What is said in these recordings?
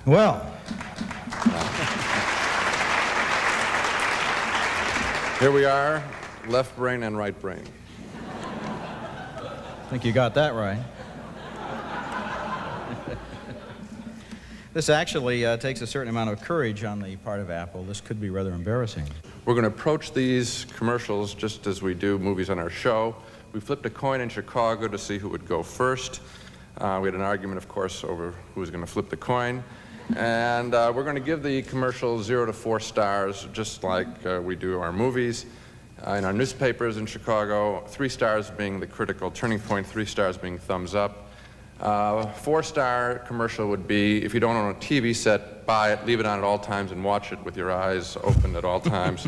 Well, here we are, left brain and right brain. I think you got that right. This actually takes a certain amount of courage on the part of Apple. This could be rather embarrassing. We're going to approach these commercials just as we do movies on our show. We flipped a coin in Chicago to see who would go first. We had an argument, of course, over who was going to flip the coin. And we're going to give the commercial 0 to 4 stars, just like we do our movies. In our newspapers in Chicago, 3 stars being the critical turning point, 3 stars being thumbs up. 4-star commercial would be, if you don't own a TV set, buy it, leave it on at all times, and watch it with your eyes open at all times.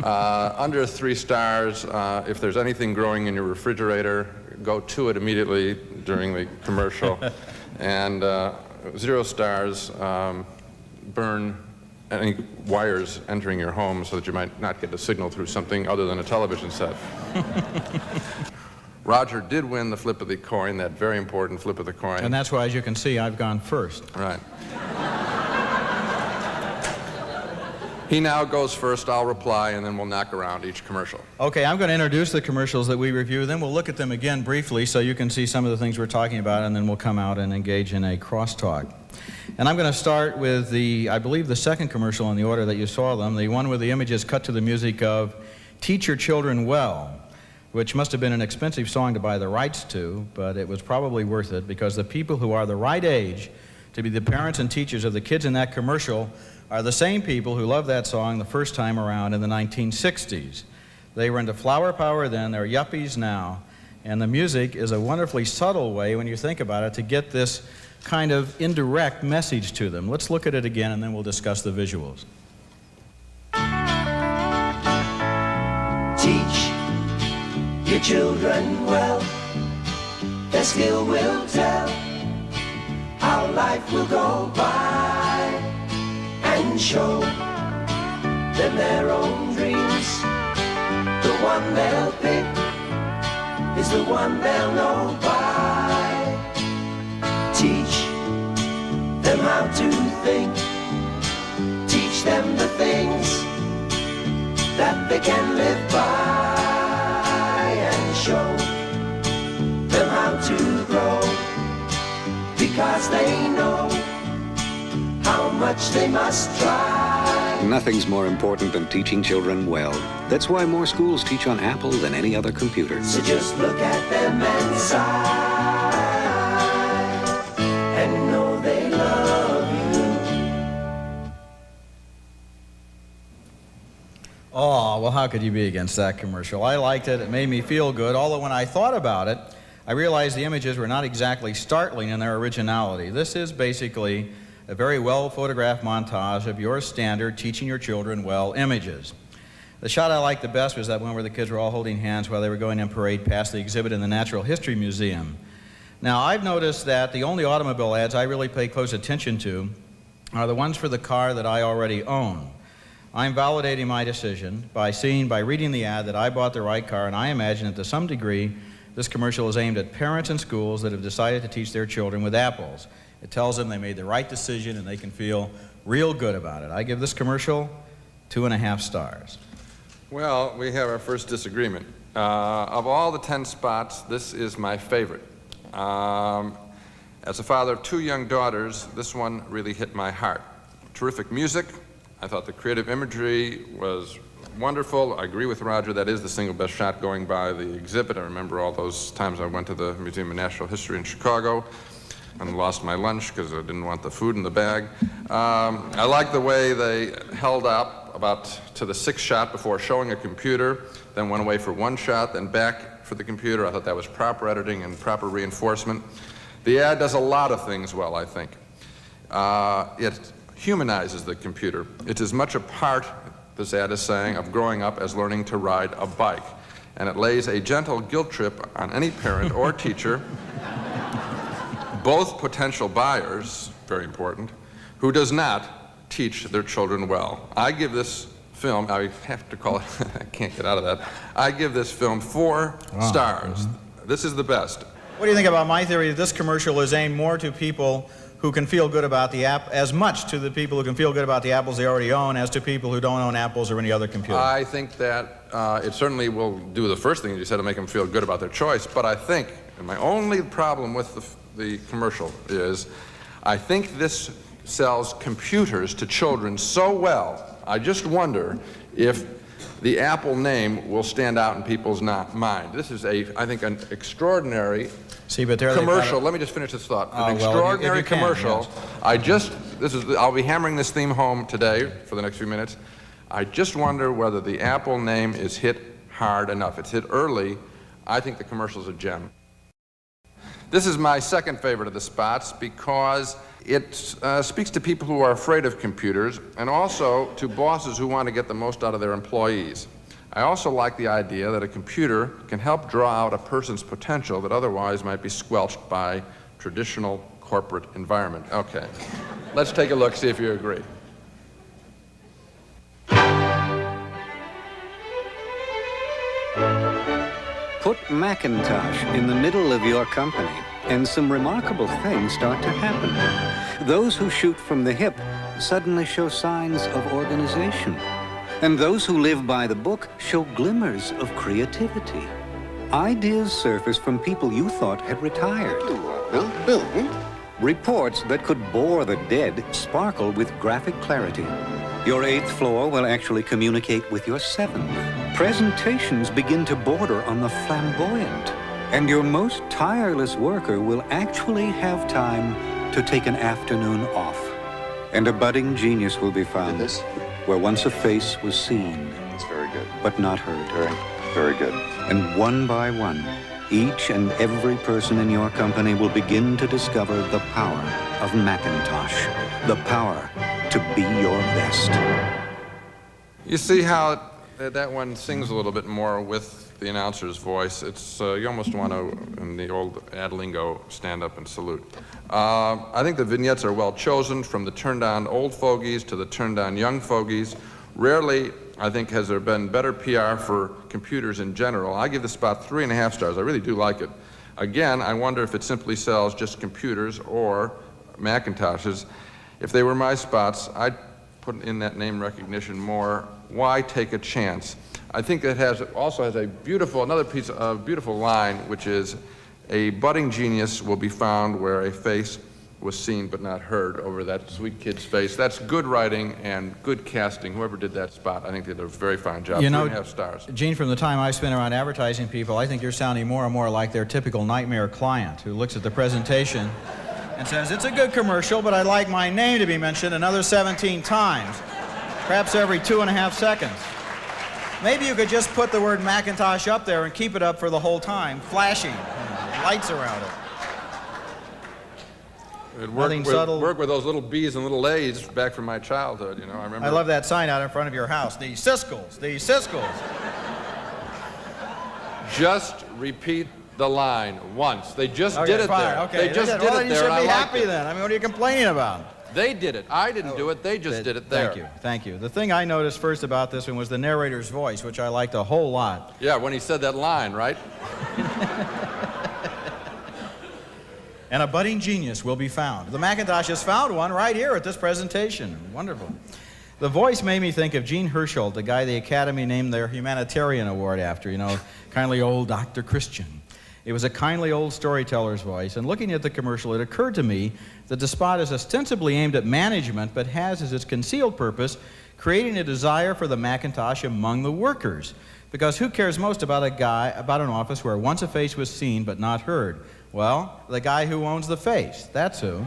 Under 3 stars, if there's anything growing in your refrigerator, go to it immediately during the commercial. And 0 stars, burn any wires entering your home so that you might not get a signal through something other than a television set. Roger did win the flip of the coin, that very important flip of the coin. And that's why, as you can see, I've gone first. Right. He now goes first, I'll reply, and then we'll knock around each commercial. Okay, I'm going to introduce the commercials that we review, then we'll look at them again briefly so you can see some of the things we're talking about, and then we'll come out and engage in a crosstalk. And I'm going to start with I believe the second commercial in the order that you saw them, the one where the images cut to the music of Teach Your Children Well, which must have been an expensive song to buy the rights to, but it was probably worth it because the people who are the right age to be the parents and teachers of the kids in that commercial are the same people who loved that song the first time around in the 1960s. They were into flower power then, they're yuppies now, and the music is a wonderfully subtle way, when you think about it, to get this kind of indirect message to them. Let's look at it again and then we'll discuss the visuals. Teach your children well, their skill will tell how life will go by, and show them their own dreams. The one they'll pick is the one they'll know by. Teach them how to think, teach them the things that they can live by. Show them how to grow, because they know how much they must try. Nothing's more important than teaching children well. That's why more schools teach on Apple than any other computer. So just look at them and sigh, and know they love you. Oh, well, how could you be against that commercial? I liked it. It made me feel good, although when I thought about it, I realized the images were not exactly startling in their originality. This is basically a very well-photographed montage of your standard teaching your children well images. The shot I liked the best was that one where the kids were all holding hands while they were going in parade past the exhibit in the Natural History Museum. Now, I've noticed that the only automobile ads I really pay close attention to are the ones for the car that I already own. I'm validating my decision by reading the ad that I bought the right car, and I imagine that to some degree this commercial is aimed at parents and schools that have decided to teach their children with apples. It tells them they made the right decision and they can feel real good about it. I give this commercial 2.5 stars. Well, we have our first disagreement. Of all the 10 spots, this is my favorite. As a father of 2 young daughters, this one really hit my heart. Terrific music. I thought the creative imagery was wonderful. I agree with Roger, that is the single best shot going by the exhibit. I remember all those times I went to the Museum of Natural History in Chicago and lost my lunch because I didn't want the food in the bag. I like the way they held up about to the 6th shot before showing a computer, then went away for 1 shot, then back for the computer. I thought that was proper editing and proper reinforcement. The ad does a lot of things well, I think. It humanizes the computer. It's as much a part, this ad is saying, of growing up as learning to ride a bike. And it lays a gentle guilt trip on any parent or teacher, both potential buyers, very important, who does not teach their children well. I give this film, I have to call it, I can't get out of that, I give this film 4 stars. This is the best. What do you think about my theory that this commercial is aimed more to people who can feel good about the app, as much to the people who can feel good about the apples they already own as to people who don't own apples or any other computer. I think that it certainly will do the first thing you said to make them feel good about their choice, but I think, and my only problem with the commercial is, I think this sells computers to children so well, I just wonder if the Apple name will stand out in people's mind. This is, I think, an extraordinary commercial. Let me just finish this thought. An extraordinary commercial. Yes. I'll be hammering this theme home today for the next few minutes. I just wonder whether the Apple name is hit hard enough. It's hit early. I think the commercial's a gem. This is my second favorite of the spots because it speaks to people who are afraid of computers and also to bosses who want to get the most out of their employees. I also like the idea that a computer can help draw out a person's potential that otherwise might be squelched by traditional corporate environment. Okay, let's take a look, see if you agree. Put Macintosh in the middle of your company, and some remarkable things start to happen. Those who shoot from the hip suddenly show signs of organization. And those who live by the book show glimmers of creativity. Ideas surface from people you thought had retired. Reports that could bore the dead sparkle with graphic clarity. Your 8th floor will actually communicate with your 7th. Presentations begin to border on the flamboyant. And your most tireless worker will actually have time to take an afternoon off. And a budding genius will be found where once a face was seen. That's very good. But not heard. Very good. And one by one, each and every person in your company will begin to discover the power of Macintosh. The power to be your best. You see how that one sings a little bit more with the announcer's voice. It's you almost want to, in the old ad lingo, stand up and salute. I think the vignettes are well chosen, from the turned-on old fogies to the turned-on young fogies. Rarely, I think, has there been better PR for computers in general. I give the spot 3.5 stars. I really do like it. Again, I wonder if it simply sells just computers or Macintoshes. If they were my spots, I'd put in that name recognition more. Why take a chance? I think it also has another piece of beautiful line, which is, a budding genius will be found where a face was seen but not heard, over that sweet kid's face. That's good writing and good casting. Whoever did that spot, I think they did a very fine job. 3.5 stars. Gene, from the time I've spent around advertising people, I think you're sounding more and more like their typical nightmare client who looks at the presentation and says, it's a good commercial, but I'd like my name to be mentioned another 17 times, perhaps every 2.5 seconds. Maybe you could just put the word Macintosh up there and keep it up for the whole time, flashing, lights around it. It worked with those little B's and little A's back from my childhood, you know. I remember. I love that sign out in front of your house, the Siskels, the Siskels. Just repeat the line once. They just did it fine. there. Okay. They just did well, it you there. should And be I liked happy it. then. I mean, what are you complaining about? They did it. I didn't do it. They just did it there. Thank you. The thing I noticed first about this one was the narrator's voice, which I liked a whole lot. Yeah, when he said that line, right? And a budding genius will be found. The Macintosh has found one right here at this presentation. Wonderful. The voice made me think of Gene Herschel, the guy the Academy named their humanitarian award after, you know, kindly old Dr. Christian. It was a kindly old storyteller's voice, and looking at the commercial, it occurred to me that the spot is ostensibly aimed at management, but has as its concealed purpose creating a desire for the Macintosh among the workers. Because who cares most about an office where once a face was seen but not heard? Well, the guy who owns the face, that's who.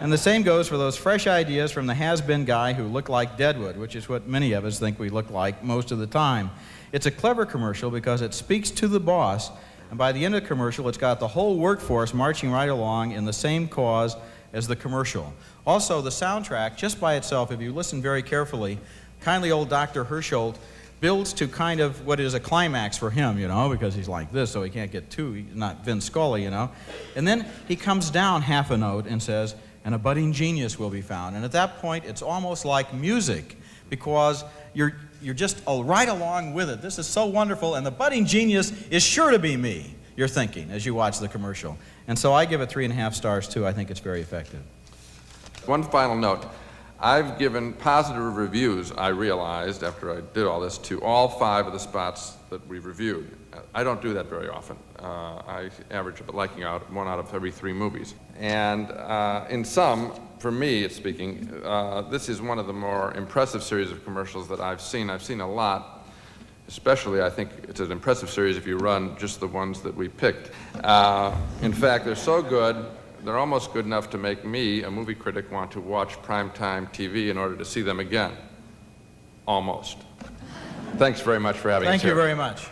And the same goes for those fresh ideas from the has-been guy who looked like Deadwood, which is what many of us think we look like most of the time. It's a clever commercial because it speaks to the boss, and by the end of the commercial, it's got the whole workforce marching right along in the same cause as the commercial. Also, the soundtrack, just by itself, if you listen very carefully, kindly old Dr. Herschel builds to kind of what is a climax for him, you know, because he's like this, so he can't get too, not Vince Scully, you know. And then he comes down half a note and says, and a budding genius will be found. And at that point, it's almost like music, because you're just right along with it. This is so wonderful, and the budding genius is sure to be me, you're thinking, as you watch the commercial. And so I give it 3.5 stars, too. I think it's very effective. One final note. I've given positive reviews, I realized, after I did all this, to all 5 of the spots that we've reviewed. I don't do that very often. I average about liking out 1 out of every 3 movies. And in some, for me, speaking, this is one of the more impressive series of commercials that I've seen. I've seen a lot. Especially, I think it's an impressive series if you run just the ones that we picked. In fact, they're so good, they're almost good enough to make me, a movie critic, want to watch primetime TV in order to see them again. Almost. Thanks very much for having us here. Thank you very much.